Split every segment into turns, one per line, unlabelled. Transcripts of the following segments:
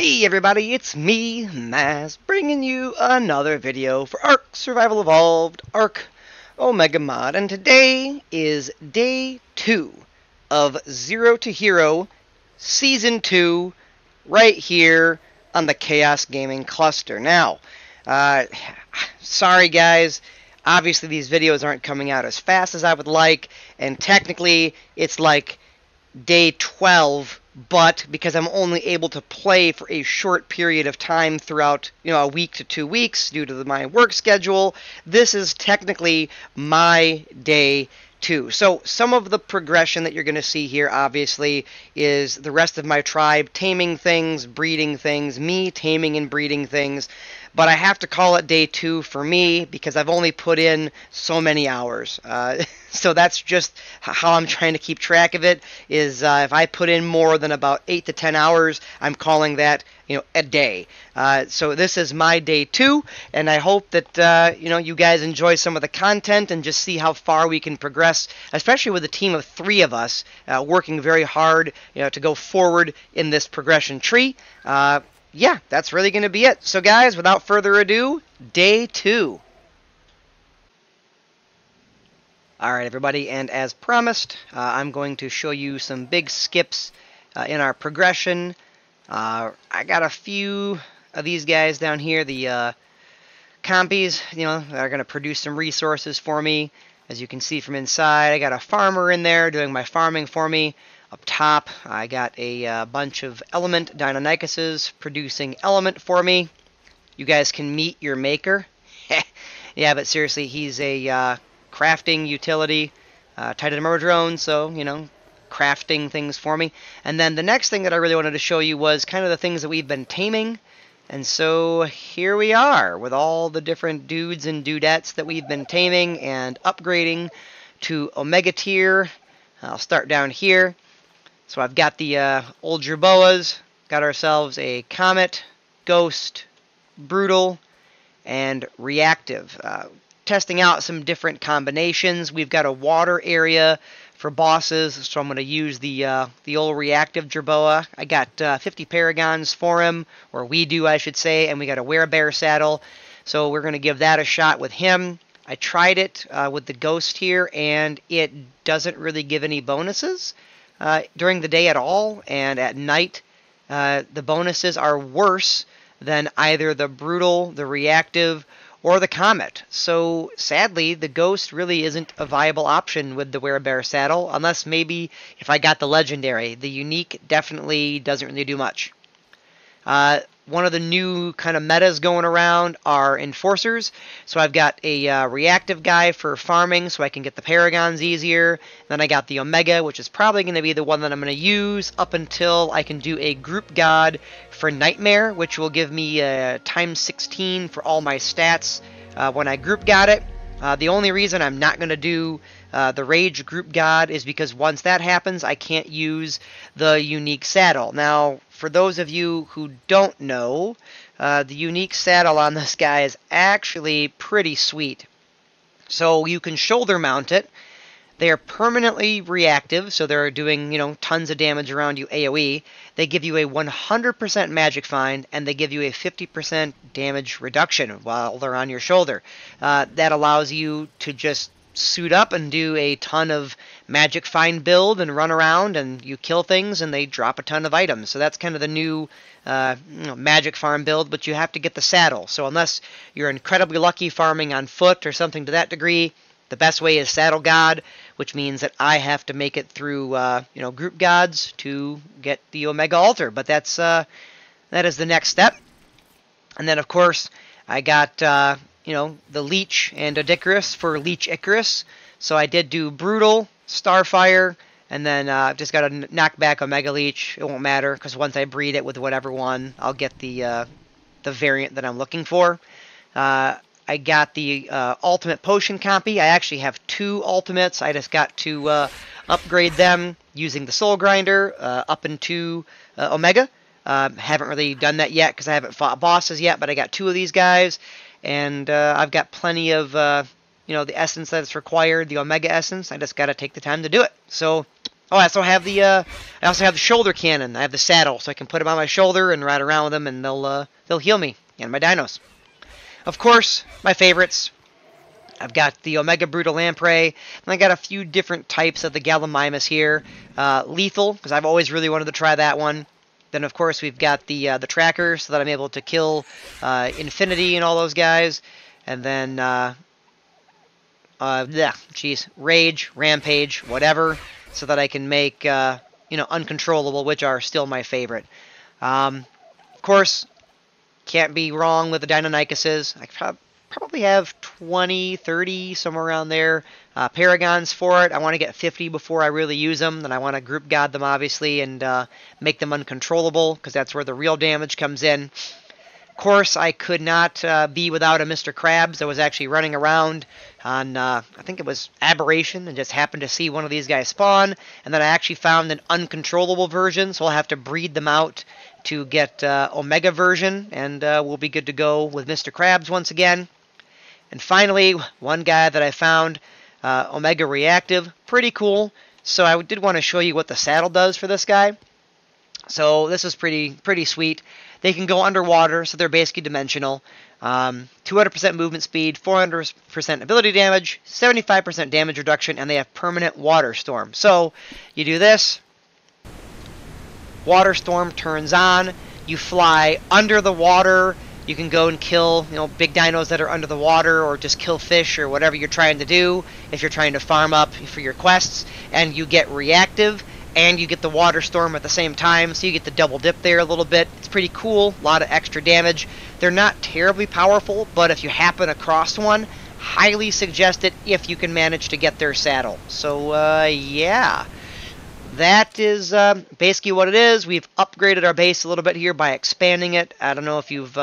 Hey everybody, it's me, Maz, bringing you another video for Ark Survival Evolved, Ark Omega Mod, and today is day 2 of Zero to Hero Season 2, right here on the Chaos Gaming Cluster. Now, sorry guys, obviously these videos aren't coming out as fast as I would like, and technically it's like day 12, but because I'm only able to play for a short period of time throughout, a week to 2 weeks due to my work schedule, this is technically my day 2. So some of the progression that you're going to see here, obviously, is the rest of my tribe taming things, breeding things, me taming and breeding things. But I have to call it day 2 for me because I've only put in so many hours. So that's just how I'm trying to keep track of it, is if I put in more than about 8 to 10 hours, I'm calling that, a day. So this is my day 2, and I hope that, you guys enjoy some of the content and just see how far we can progress, especially with a team of 3 of us working very hard, to go forward in this progression tree. Yeah, that's really going to be it. So guys, without further ado, day 2. Alright everybody, and as promised, I'm going to show you some big skips in our progression. I got a few of these guys down here, the compies, that are going to produce some resources for me. As you can see from inside, I got a farmer in there doing my farming for me. Up top, I got a bunch of element Deinonychuses producing element for me. You guys can meet your maker. Yeah, but seriously, he's a crafting utility, Titan Armor Drone, so, crafting things for me. And then the next thing that I really wanted to show you was kind of the things that we've been taming. And so here we are with all the different dudes and dudettes that we've been taming and upgrading to Omega tier. I'll start down here. So I've got the old Jerboas, got ourselves a Comet, Ghost, Brutal, and Reactive. Testing out some different combinations. We've got a water area for bosses, so I'm going to use the old Reactive Jerboa. I got 50 Paragons for him, or we do, I should say, and we got a Werebear saddle, so we're going to give that a shot with him. I tried it with the Ghost here, and it doesn't really give any bonuses during the day at all, and at night the bonuses are worse than either the Brutal, the Reactive, or the Comet. So sadly, the Ghost really isn't a viable option with the Werebear saddle, unless maybe if I got the Legendary. The Unique definitely doesn't really do much. One of the new kind of metas going around are Enforcers. So I've got a Reactive guy for farming so I can get the Paragons easier. Then I got the Omega, which is probably going to be the one that I'm going to use up until I can do a Group God for Nightmare, which will give me times 16 for all my stats when I Group God it. The only reason I'm not going to do the Rage Group God is because once that happens, I can't use the Unique Saddle. Now, for those of you who don't know, the Unique Saddle on this guy is actually pretty sweet. So you can shoulder mount it. They are permanently reactive, so they're doing, tons of damage around you AoE. They give you a 100% magic find, and they give you a 50% damage reduction while they're on your shoulder. That allows you to just suit up and do a ton of magic find build and run around, and you kill things, and they drop a ton of items. So that's kind of the new magic farm build, but you have to get the saddle. So unless you're incredibly lucky farming on foot or something to that degree, the best way is Saddle God, which means that I have to make it through, Group Gods to get the Omega Altar. But that is the next step. And then, of course, I got, the Leech and Odicarus for Leech Icarus. So I did do Brutal, Starfire, and then I've just got to knock back Omega Leech. It won't matter, because once I breed it with whatever one, I'll get the variant that I'm looking for. I got the Ultimate Potion Compy. I actually have 2 Ultimates. I just got to upgrade them using the Soul Grinder up into Omega. Haven't really done that yet because I haven't fought bosses yet, but I got 2 of these guys. And I've got plenty of, the essence that's required, the Omega Essence. I just got to take the time to do it. So Oh, I also have the shoulder cannon. I have the saddle, so I can put them on my shoulder and ride around with them, and they'll heal me and my dinos. Of course, my favorites. I've got the Omega Brutal Lamprey, and I got a few different types of the Gallimimus here. Lethal, because I've always really wanted to try that one. Then, of course, we've got the Tracker, so that I'm able to kill Infinity and all those guys. And then, Rage, Rampage, whatever, so that I can make, Uncontrollable, which are still my favorite. Of course, can't be wrong with the Deinonychuses. I probably have 20, 30, somewhere around there. Paragons for it. I want to get 50 before I really use them. Then I want to group god them, obviously, and make them uncontrollable, because that's where the real damage comes in. Of course, I could not be without a Mr. Krabs that was actually running around on, I think it was Aberration, and just happened to see one of these guys spawn, and then I actually found an uncontrollable version, so I'll have to breed them out to get Omega version, and we'll be good to go with Mr. Krabs once again. And finally, one guy that I found, Omega Reactive, pretty cool. So I did want to show you what the saddle does for this guy. So this is pretty sweet. They can go underwater, so they're basically dimensional. 200% movement speed, 400% ability damage, 75% damage reduction, and they have permanent water storm. So you do this, water storm turns on, you fly under the water. You can go and kill, big dinos that are under the water, or just kill fish, or whatever you're trying to do if you're trying to farm up for your quests. And you get reactive, and you get the water storm at the same time, so you get the double dip there a little bit. It's pretty cool, a lot of extra damage. They're not terribly powerful, but if you happen across one, highly suggest it if you can manage to get their saddle. So, yeah. That is basically what it is. We've upgraded our base a little bit here by expanding it. I don't know if you've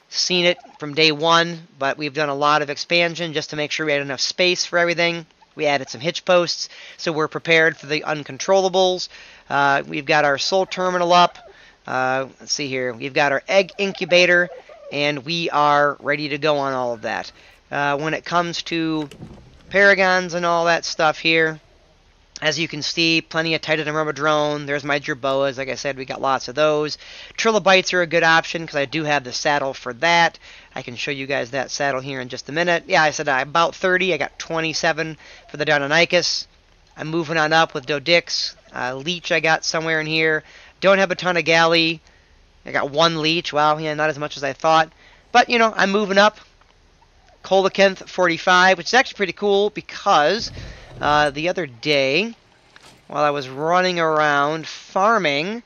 seen it from day one, but we've done a lot of expansion just to make sure we had enough space for everything. We added some hitch posts, so we're prepared for the uncontrollables. We've got our soul terminal up. Let's see here. We've got our egg incubator, and we are ready to go on all of that. When it comes to paragons and all that stuff here, as you can see, plenty of Titan and Myrmidrone. There's my Jerboas. Like I said, we got lots of those. Trilobites are a good option because I do have the saddle for that. I can show you guys that saddle here in just a minute. Yeah, I said about 30. I got 27 for the Deinonychus. I'm moving on up with Dodix. Leech I got somewhere in here. Don't have a ton of Galley. I got one Leech. Wow, yeah, not as much as I thought. But, I'm moving up. Coelacanth 45, which is actually pretty cool because the other day, while I was running around farming,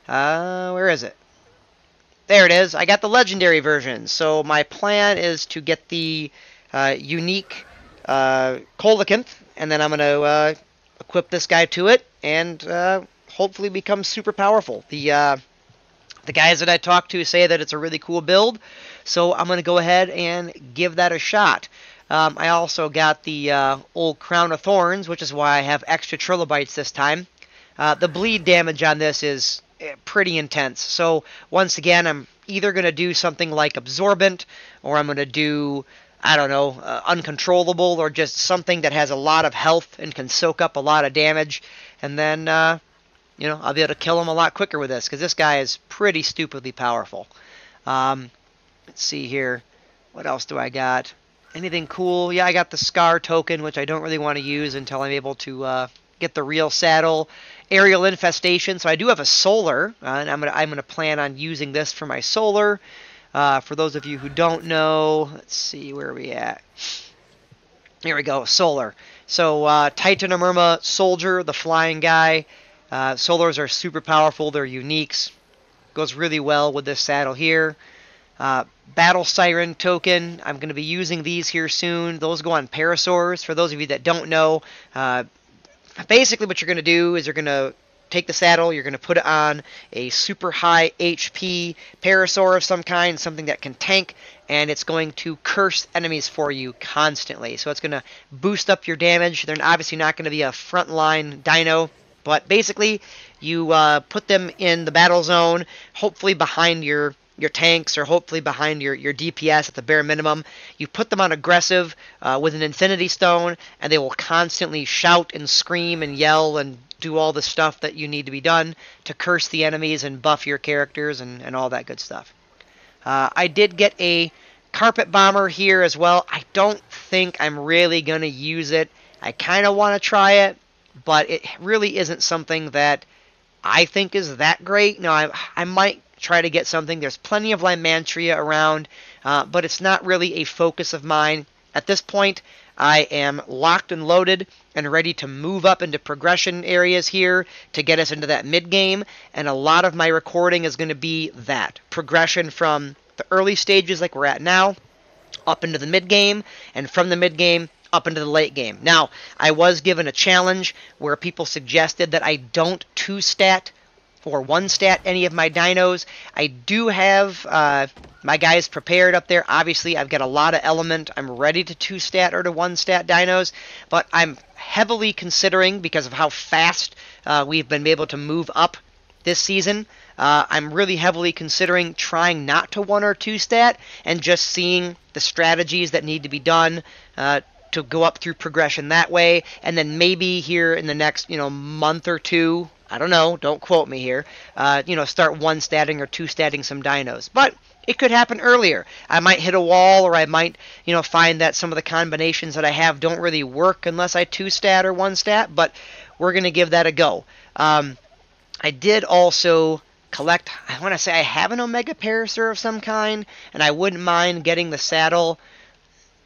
where is it? There it is. I got the legendary version. So my plan is to get the unique Coelacanth, and then I'm going to equip this guy to it, and hopefully become super powerful. The guys that I talked to say that it's a really cool build, so I'm going to go ahead and give that a shot. I also got the old Crown of Thorns, which is why I have extra Trilobites this time. The bleed damage on this is pretty intense. So once again, I'm either going to do something like Absorbent, or I'm going to do, I don't know, Uncontrollable, or just something that has a lot of health and can soak up a lot of damage. And then, I'll be able to kill him a lot quicker with this, because this guy is pretty stupidly powerful. Let's see here. What else do I got? Anything cool? Yeah, I got the Scar token, which I don't really want to use until I'm able to get the real saddle. Aerial Infestation. So I do have a solar, and I'm gonna plan on using this for my solar. For those of you who don't know, let's see, where are we at? Here we go, solar. So Titan of Myrma Soldier, the flying guy. Solars are super powerful. They're uniques. Goes really well with this saddle here. Battle Siren token. I'm going to be using these here soon. Those go on Parasaurs. For those of you that don't know, basically what you're going to do is you're going to take the saddle, you're going to put it on a super high HP Parasaur of some kind, something that can tank, and it's going to curse enemies for you constantly. So it's going to boost up your damage. They're obviously not going to be a frontline dino, but basically you put them in the battle zone, hopefully behind your your tanks or hopefully behind your DPS at the bare minimum. You put them on aggressive with an Infinity Stone, and they will constantly shout and scream and yell and do all the stuff that you need to be done to curse the enemies and buff your characters and all that good stuff. I did get a Carpet Bomber here as well. I don't think I'm really going to use it. I kind of want to try it, but it really isn't something that I think is that great. Now, I might try to get something. There's plenty of Lymantria around, but it's not really a focus of mine. At this point, I am locked and loaded and ready to move up into progression areas here to get us into that mid-game, and a lot of my recording is going to be that. Progression from the early stages like we're at now, up into the mid-game, and from the mid-game up into the late game. Now, I was given a challenge where people suggested that I don't 2-stat or 1-stat any of my dinos. I do have my guys prepared up there. Obviously, I've got a lot of element. I'm ready to 2-stat or to 1-stat dinos, but I'm heavily considering, because of how fast we've been able to move up this season, I'm really heavily considering trying not to 1 or 2-stat and just seeing the strategies that need to be done to go up through progression that way, and then maybe here in the next month or two, I don't know, don't quote me here, start 1-statting or 2-statting some dinos. But it could happen earlier. I might hit a wall, or I might find that some of the combinations that I have don't really work unless I 2-stat or 1-stat, but we're going to give that a go. I did also collect, I want to say I have an Omega Parasaur of some kind, and I wouldn't mind getting the saddle.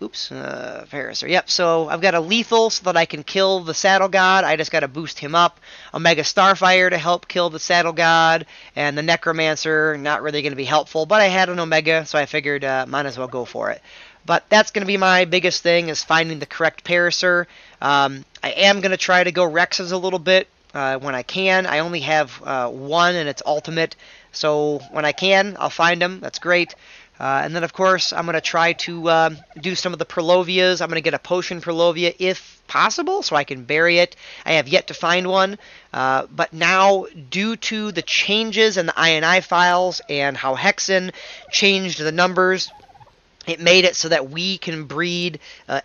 Oops, Parasaur. Yep, so I've got a lethal so that I can kill the Saddle God. I just got to boost him up. Omega Starfire to help kill the Saddle God. And the Necromancer, not really going to be helpful. But I had an Omega, so I figured might as well go for it. But that's going to be my biggest thing, is finding the correct Parasaur. I am going to try to go Rexes a little bit when I can. I only have one, and it's ultimate. So when I can, I'll find them. That's great. And then, of course, I'm going to try to do some of the Purlovias. I'm going to get a Potion Purlovia if possible, so I can bury it. I have yet to find one. But now, due to the changes in the INI files and how Hexen changed the numbers, it made it so that we can breed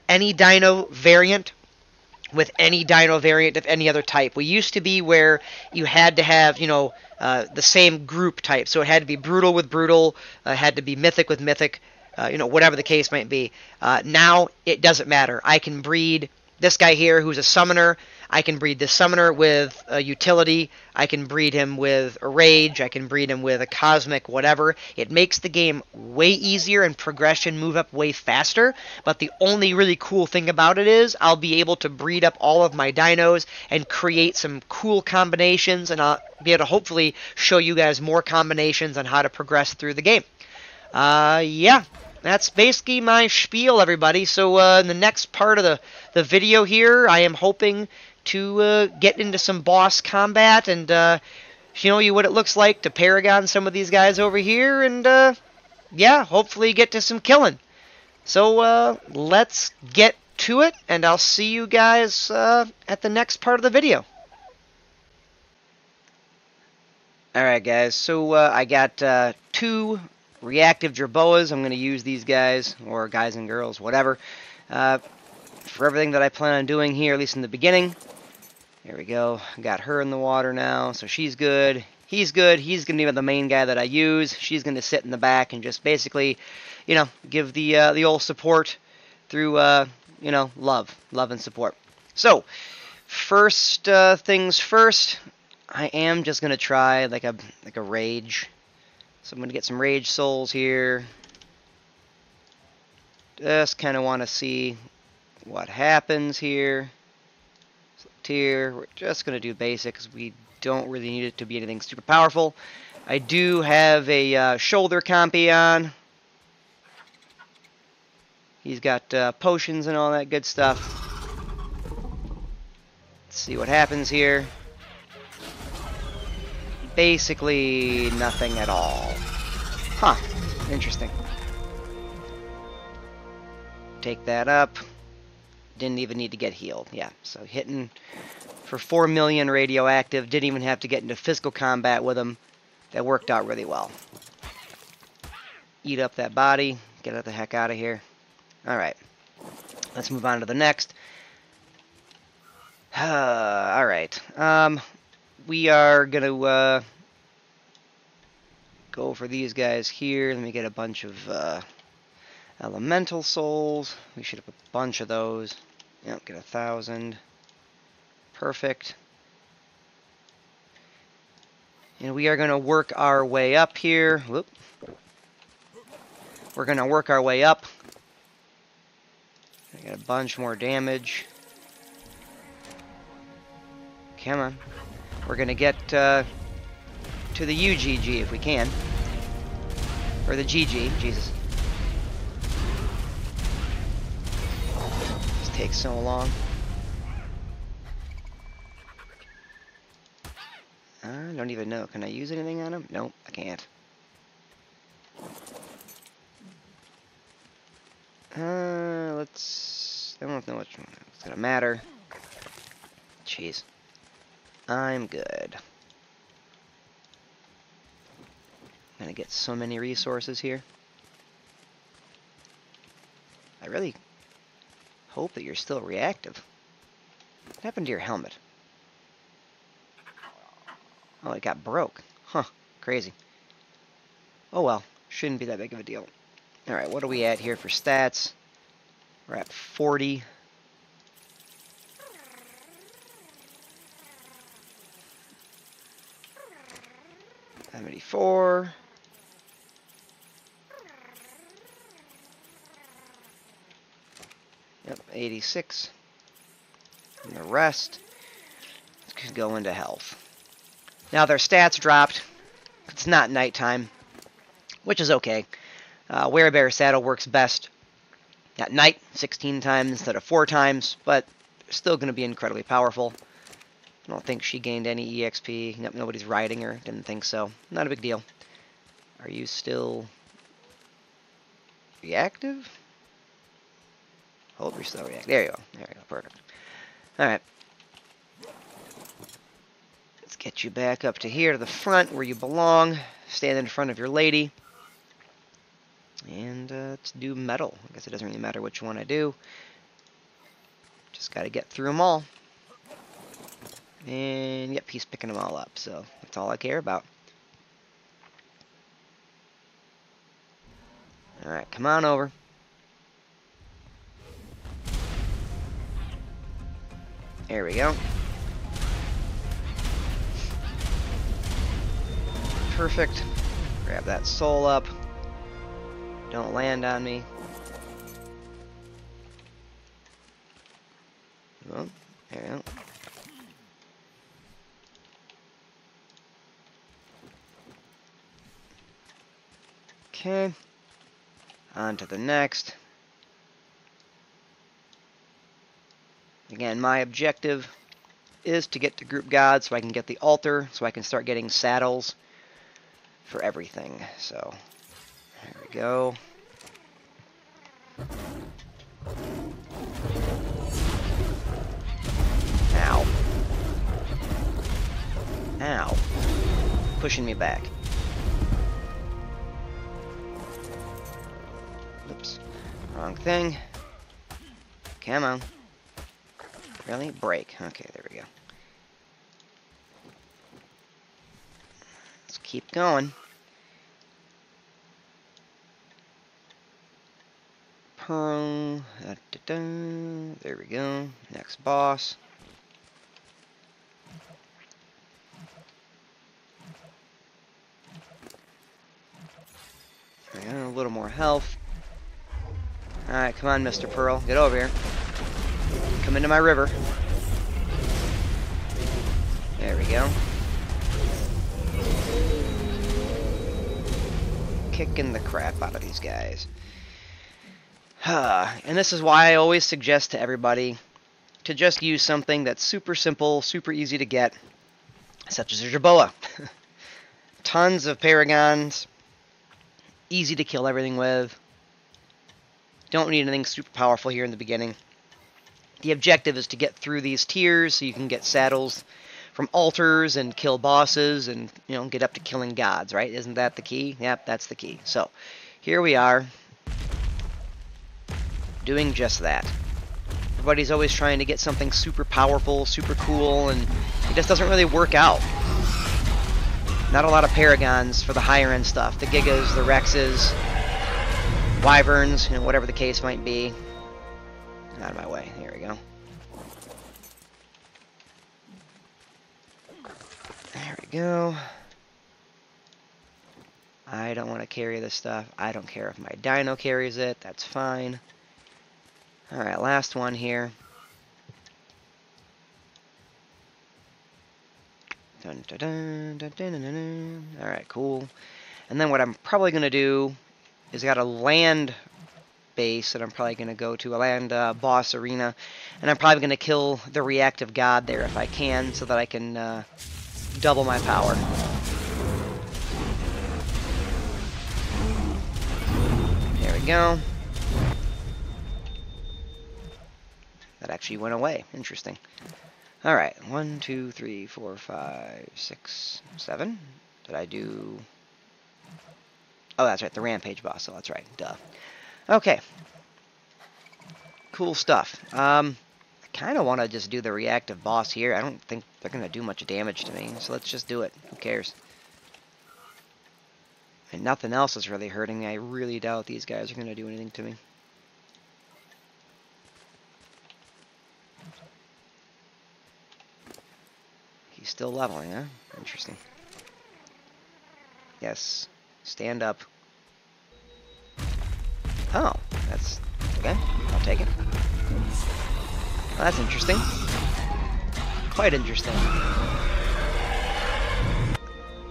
any dino variant with any dino variant of any other type. We used to be where you had to have, the same group type. So it had to be brutal with brutal, had to be mythic with mythic, whatever the case might be. Now it doesn't matter. I can breed this guy here who's a summoner. I can breed this summoner with a utility. I can breed him with a rage. I can breed him with a cosmic whatever. It makes the game way easier and progression move up way faster. But the only really cool thing about it is I'll be able to breed up all of my dinos and create some cool combinations, and I'll be able to hopefully show you guys more combinations on how to progress through the game. Yeah. That's basically my spiel, everybody. So in the next part of the video here, I am hoping to get into some boss combat and show you what it looks like to Paragon some of these guys over here, and yeah, hopefully get to some killing. So let's get to it, and I'll see you guys at the next part of the video. Alright guys, so I got 2 reactive Jerboas. I'm going to use these guys, or guys and girls, whatever, for everything that I plan on doing here, at least in the beginning. There we go. Got her in the water now, so she's good. He's good. He's going to be the main guy that I use. She's going to sit in the back and just basically, give the old support through, love and support. So, first things first, I am just going to try like a rage. So I'm going to get some Rage Souls here. Just kind of want to see what happens here. Select here. We're just going to do basic because we don't really need it to be anything super powerful. I do have a Shoulder Compy on. He's got potions and all that good stuff. Let's see what happens here. Basically nothing at all. Huh. Interesting. Take that up. Didn't even need to get healed. Yeah, so hitting for 4 million radioactive. Didn't even have to get into physical combat with him. That worked out really well. eat up that body. Get it the heck out of here. Alright. Let's move on to the next. Alright. We are going to go for these guys here. Let me get a bunch of elemental souls. We should have a bunch of those. Yep, get 1,000. Perfect. And we are going to work our way up here. Whoop. We're going to work our way up. I got a bunch more damage. Come on. We're going to get to the UGG if we can. Or the GG. Jesus. This takes so long. I don't even know. Can I use anything on him? Nope, I can't. Let's... I don't know which one. It's gonna matter. Jeez. I'm good. I'm gonna get so many resources here. I really hope that you're still reactive. What happened to your helmet? Oh, it got broke. Huh. Crazy. Oh well. Shouldn't be that big of a deal. Alright, what are we at here for stats? We're at 40. $74. Yep, 86. And the rest could go into health. Now their stats dropped. It's not nighttime, which is okay. Werebear Saddle works best at night, 16 times instead of 4 times, but still going to be incredibly powerful. I don't think she gained any EXP. Nope, nobody's riding her. Didn't think so. Not a big deal. Are you still reactive? Hope you're still reactive. There you go. There you go. Perfect. Alright. Let's get you back up to here to the front where you belong. Stand in front of your lady. And let's do metal. I guess it doesn't really matter which one I do. Just got to get through them all. And yep, he's picking them all up, so that's all I care about. Alright, come on over. There we go. Perfect. Grab that soul up. Don't land on me. Oh, there we go. Okay. On to the next. Again, my objective is to get to Group God so I can get the altar, so I can start getting saddles for everything. So, there we go. Ow. Ow. Pushing me back. Oops. Wrong thing. Come on. Really? Break. Okay, there we go. Let's keep going. Pearl. There we go. Next boss. There we go. A little more health. Alright, come on, Mr. Pearl. Get over here. Come into my river. There we go. Kicking the crap out of these guys. And this is why I always suggest to everybody to just use something that's super simple, super easy to get, such as a Jerboa. Tons of paragons, easy to kill everything with. Don't need anything super powerful here in the beginning. The objective is to get through these tiers so you can get saddles from altars and kill bosses and, you know, get up to killing gods, right? Isn't that the key? Yep, that's the key. So, here we are, doing just that. Everybody's always trying to get something super powerful, super cool, and it just doesn't really work out. Not a lot of Paragons for the higher end stuff. The Gigas, the Rexes, Wyverns, you know, whatever the case might be. Out of my way. Here we go. There we go. I don't want to carry this stuff. I don't care if my Dino carries it. That's fine. Alright, last one here. Dun, dun, dun, dun, dun, dun, dun. Alright, cool. And then what I'm probably going to do is I got a land base that I'm probably going to go to, a land boss arena. And I'm probably going to kill the reactive god there if I can, so that I can double my power. There we go. That actually went away. Interesting. Alright, 1, 2, 3, 4, 5, 6, 7. Did I do... Oh, that's right, the Rampage boss, so that's right, duh. Okay. Cool stuff. I kind of want to just do the reactive boss here. I don't think they're going to do much damage to me, so let's just do it. Who cares? And nothing else is really hurting me. I really doubt these guys are going to do anything to me. He's still leveling, huh? Interesting. Yes. Stand up. Oh, that's... okay. I'll take it. Well, that's interesting. Quite interesting.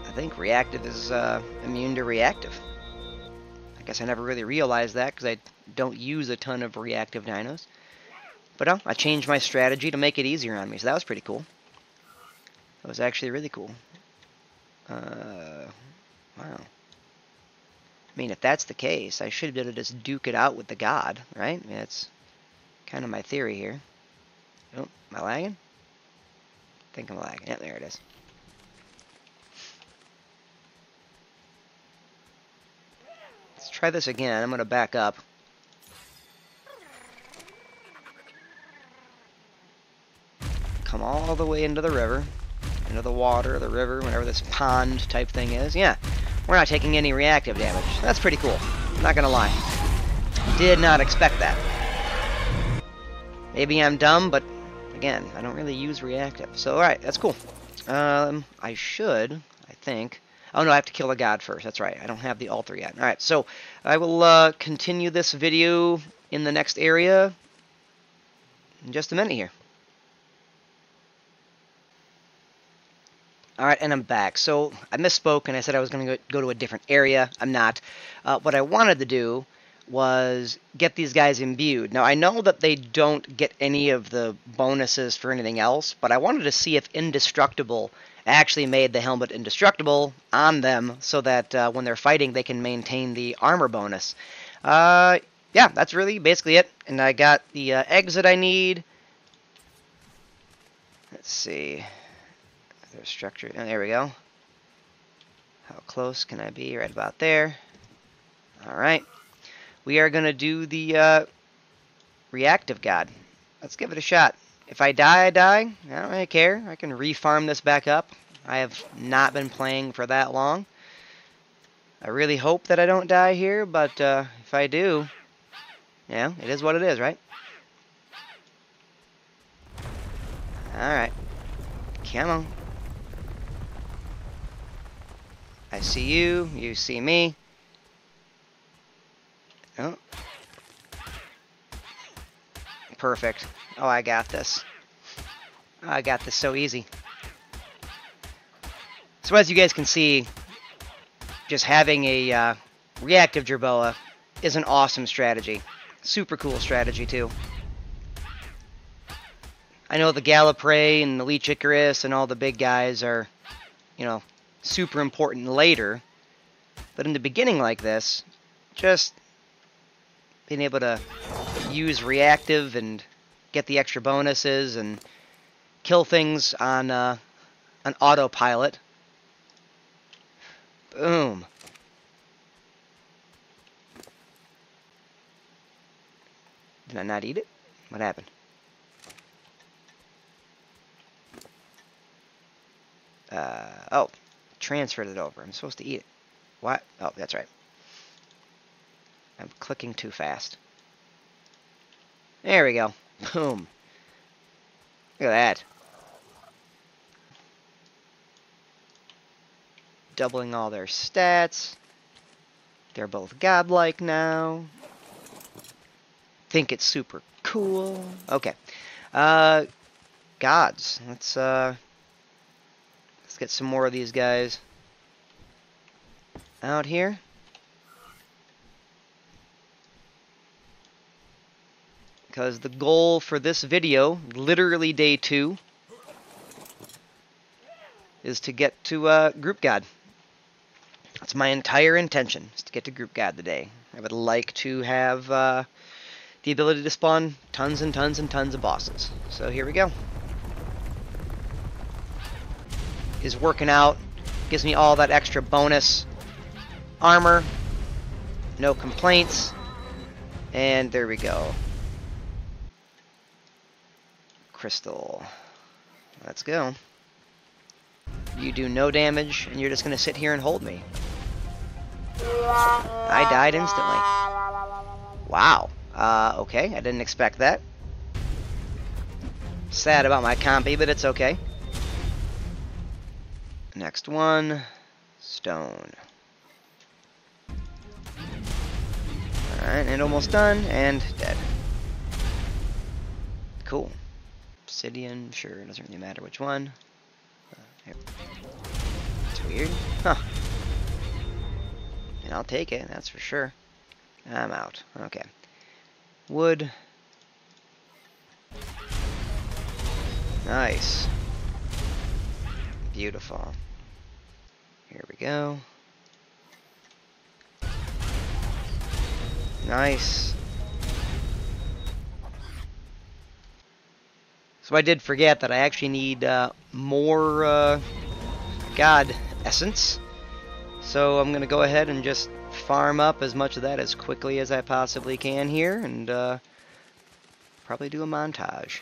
I think reactive is immune to reactive. I guess I never really realized that because I don't use a ton of reactive dinos. But I changed my strategy to make it easier on me, so that was pretty cool. That was actually really cool. Wow. I mean, if that's the case, I should be able to just duke it out with the god, right? I mean, that's kind of my theory here. Oh, am I lagging? I think I'm lagging. Yep, there it is. Let's try this again. I'm going to back up. Come all the way into the river. Into the water, the river, whatever this pond type thing is. Yeah, we're not taking any reactive damage. That's pretty cool. Not gonna lie. Did not expect that. Maybe I'm dumb, but again, I don't really use reactive. So, alright, that's cool. I think... Oh no, I have to kill the god first. That's right. I don't have the altar yet. Alright, so I will continue this video in the next area in just a minute here. Alright, and I'm back. So, I misspoke and I said I was going to go to a different area. I'm not. What I wanted to do was get these guys imbued. Now, I know that they don't get any of the bonuses for anything else, but I wanted to see if Indestructible actually made the helmet indestructible on them so that when they're fighting, they can maintain the armor bonus. Yeah, that's really basically it. And I got the eggs that I need. Let's see... Their structure. Oh, there we go. How close can I be? Right about there. Alright. We are going to do the reactive god. Let's give it a shot. If I die, I die. I don't really care. I can refarm this back up. I have not been playing for that long. I really hope that I don't die here, but if I do, yeah, it is what it is, right? Alright. Come on. I see you, you see me. Oh. Perfect. Oh, I got this. I got this so easy. So as you guys can see, just having a reactive Jerboa is an awesome strategy. Super cool strategy, too. I know the Gallifrey and the Leech Icarus and all the big guys are, you know, super important later, but in the beginning like this, just being able to use reactive and get the extra bonuses and kill things on an autopilot. Boom. Can I not eat it? What happened? Oh, transferred it over. I'm supposed to eat it. What? Oh, that's right. I'm clicking too fast. There we go. Boom. Look at that. Doubling all their stats. They're both godlike now. Think it's super cool. Okay. Gods. Let's get some more of these guys out here. Because the goal for this video, literally day 2, is to get to Group God. That's my entire intention, is to get to Group God today. I would like to have the ability to spawn tons and tons and tons of bosses. So here we go. Is working out. Gives me all that extra bonus armor. No complaints. And there we go. Crystal. Let's go. You do no damage, and you're just going to sit here and hold me. I died instantly. Wow. Okay, I didn't expect that. Sad about my compy, but it's okay. Next one. Stone. Alright, and almost done, and dead. Cool. Obsidian, sure, it doesn't really matter which one. Here. It's weird. Huh. And I'll take it, that's for sure. I'm out. Okay. Wood. Nice. Beautiful. Here we go. Nice. So I did forget that I actually need more God essence. So I'm going to go ahead and just farm up as much of that as quickly as I possibly can here, and probably do a montage.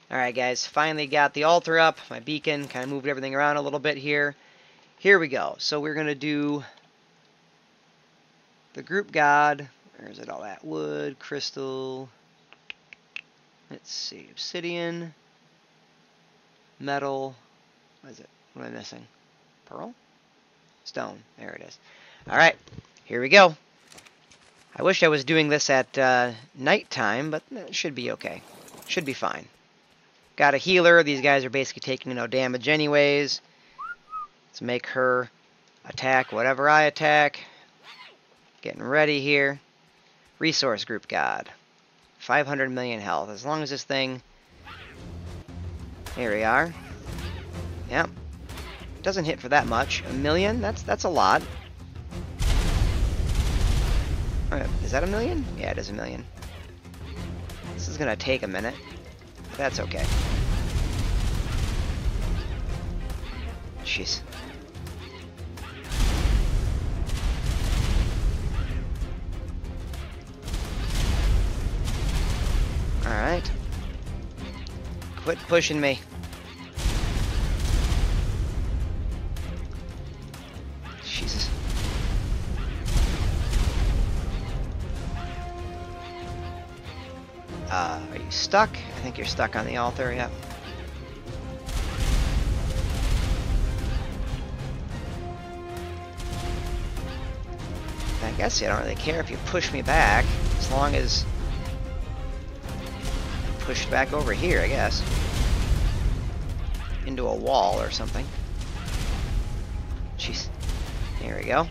Alright guys, finally got the altar up, my beacon, kind of moved everything around a little bit here. Here we go. So we're going to do the Group God. Where is it all at? Wood, crystal, let's see, obsidian, metal, what is it? What am I missing? Pearl? Stone. There it is. Alright, here we go. I wish I was doing this at nighttime, but it should be okay. Should be fine. Got a healer. These guys are basically taking no damage anyways. Let's make her attack whatever I attack. Getting ready here. Resource Group God. 500 million health. As long as this thing... Here we are. Yep. Doesn't hit for that much. 1 million? That's a lot. Is that 1 million? Yeah, it is 1 million. This is gonna take a minute. But that's okay. Jeez. Alright. Quit pushing me. Jesus. Are you stuck? I think you're stuck on the altar, yep. I guess I don't really care if you push me back, as long as I'm pushed back over here, I guess. Into a wall or something. Jeez. There we go.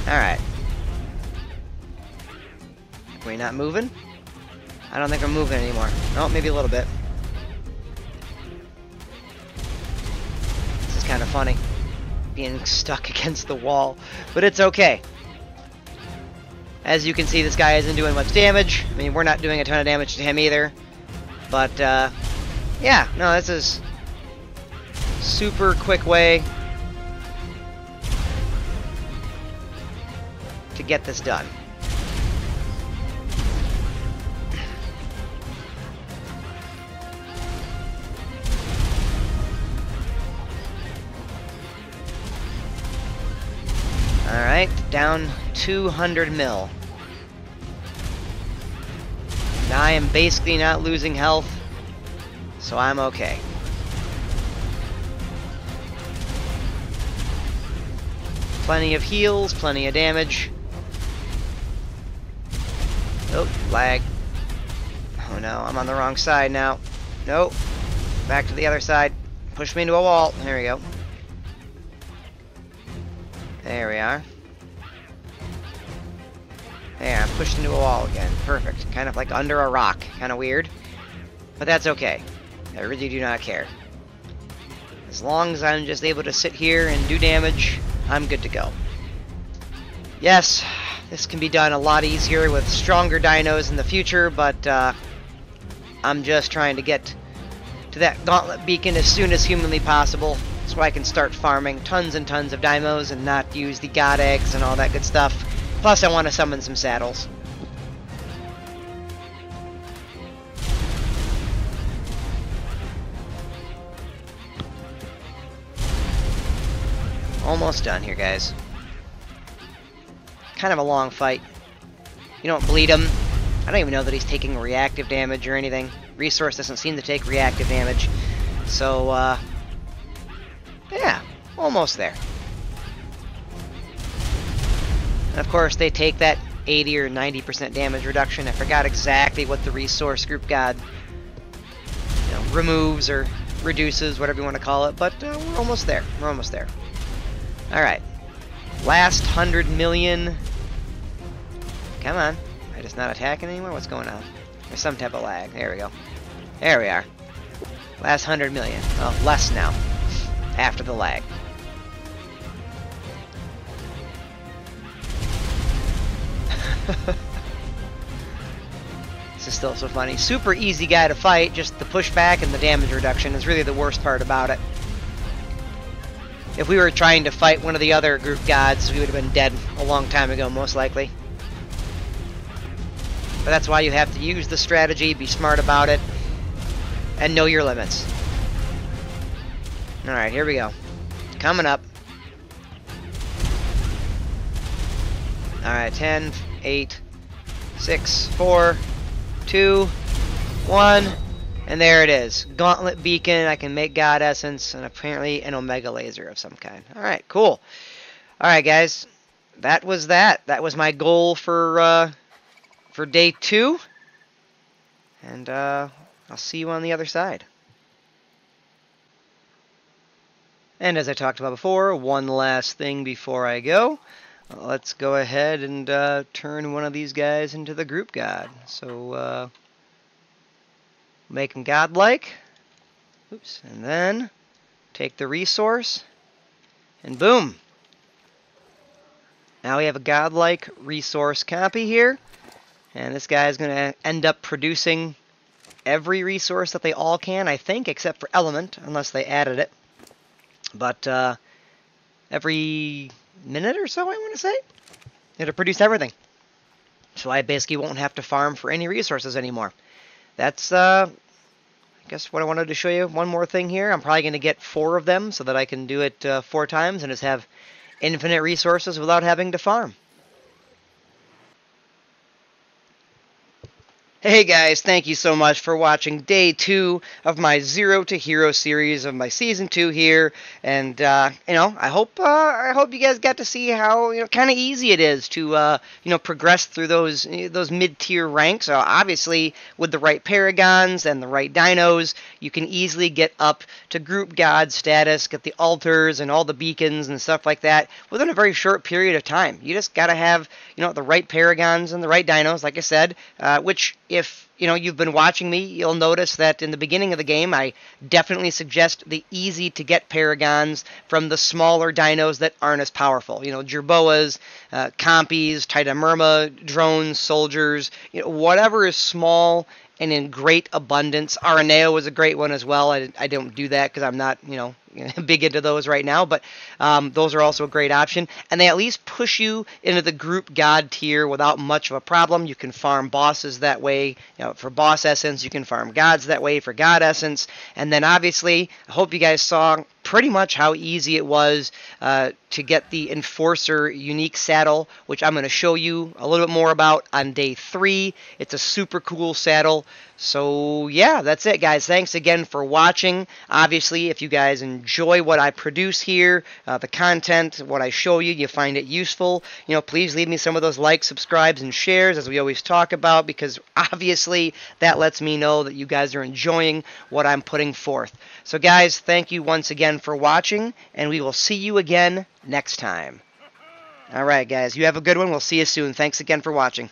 Alright. Are we not moving? I don't think we're moving anymore. Oh, maybe a little bit. This is kind of funny. Being stuck against the wall. But it's okay. As you can see, this guy isn't doing much damage. I mean, we're not doing a ton of damage to him either. But, yeah. No, this is super quick way to get this done. Alright, down 200 mil. Now I am basically not losing health, so I'm okay. Plenty of heals, plenty of damage. Oh, lag. Oh no, I'm on the wrong side now. Nope. Back to the other side. Push me into a wall. There we go. There we are. There, I'm pushed into a wall again. Perfect. Kind of like under a rock. Kind of weird. But that's okay. I really do not care. As long as I'm just able to sit here and do damage, I'm good to go. Yes, this can be done a lot easier with stronger dinos in the future, but I'm just trying to get to that gauntlet beacon as soon as humanly possible, so I can start farming tons and tons of Dimos and not use the god eggs and all that good stuff. Plus, I want to summon some saddles. Almost done here, guys. Kind of a long fight. You don't bleed him. I don't even know that he's taking reactive damage or anything. Resource doesn't seem to take reactive damage. So, yeah, almost there. And of course, they take that 80 or 90% damage reduction. I forgot exactly what the resource group god removes or reduces, whatever you want to call it. But we're almost there. We're almost there. Alright. Last 100 million. Come on. Am I just not attacking anymore? What's going on? There's some type of lag. There we go. There we are. Last 100 million. Well, less now. After the lag. This is still so funny. Super easy guy to fight. Just the pushback and the damage reduction is really the worst part about it. If we were trying to fight one of the other group gods, we would have been dead a long time ago, most likely. But that's why you have to use the strategy, be smart about it, and know your limits. Alright, here we go. Coming up. Alright, 10, 8, 6, 4, 2, 1... And there it is. Gauntlet Beacon. I can make God Essence and apparently an Omega Laser of some kind. Alright, cool. Alright, guys. That was that. That was my goal for day 2. And I'll see you on the other side. And as I talked about before, one last thing before I go. Let's go ahead and turn one of these guys into the group god. So make him godlike. Oops. And then take the resource, and boom. Now we have a godlike resource copy here. And this guy is going to end up producing every resource that they all can, I think, except for element, unless they added it. But every minute or so, I want to say, it'll produce everything. So I basically won't have to farm for any resources anymore. That's, I guess, what I wanted to show you. One more thing here. I'm probably going to get 4 of them so that I can do it 4 times and just have infinite resources without having to farm. Hey guys, thank you so much for watching day 2 of my Zero to Hero series of my season 2 here, and I hope you guys got to see how kind of easy it is to progress through those mid-tier ranks. So obviously, with the right paragons and the right dinos, you can easily get up to group god status, get the altars and all the beacons and stuff like that within a very short period of time. You just gotta have the right paragons and the right dinos, like I said, which if you've been watching me, you'll notice that in the beginning of the game, I definitely suggest the easy-to-get paragons from the smaller dinos that aren't as powerful. Jerboas, Compies, Titamerma, drones, soldiers, whatever is small and in great abundance. Araneo is a great one as well. I don't do that because I'm not, big into those right now, but those are also a great option, and they at least push you into the group god tier without much of a problem. You can farm bosses that way, for boss essence. You can farm gods that way for god essence, and then obviously, I hope you guys saw pretty much how easy it was to get the Enforcer unique saddle, which I'm going to show you a little bit more about on day 3. It's a super cool saddle. So yeah, that's it, guys. Thanks again for watching. Obviously, if you guys enjoy what I produce here, the content, what I show you, you find it useful, please leave me some of those likes, subscribes, and shares, as we always talk about, because obviously that lets me know that you guys are enjoying what I'm putting forth. So guys, thank you once again for watching, and we will see you again next time. All right, guys, you have a good one. We'll see you soon. Thanks again for watching.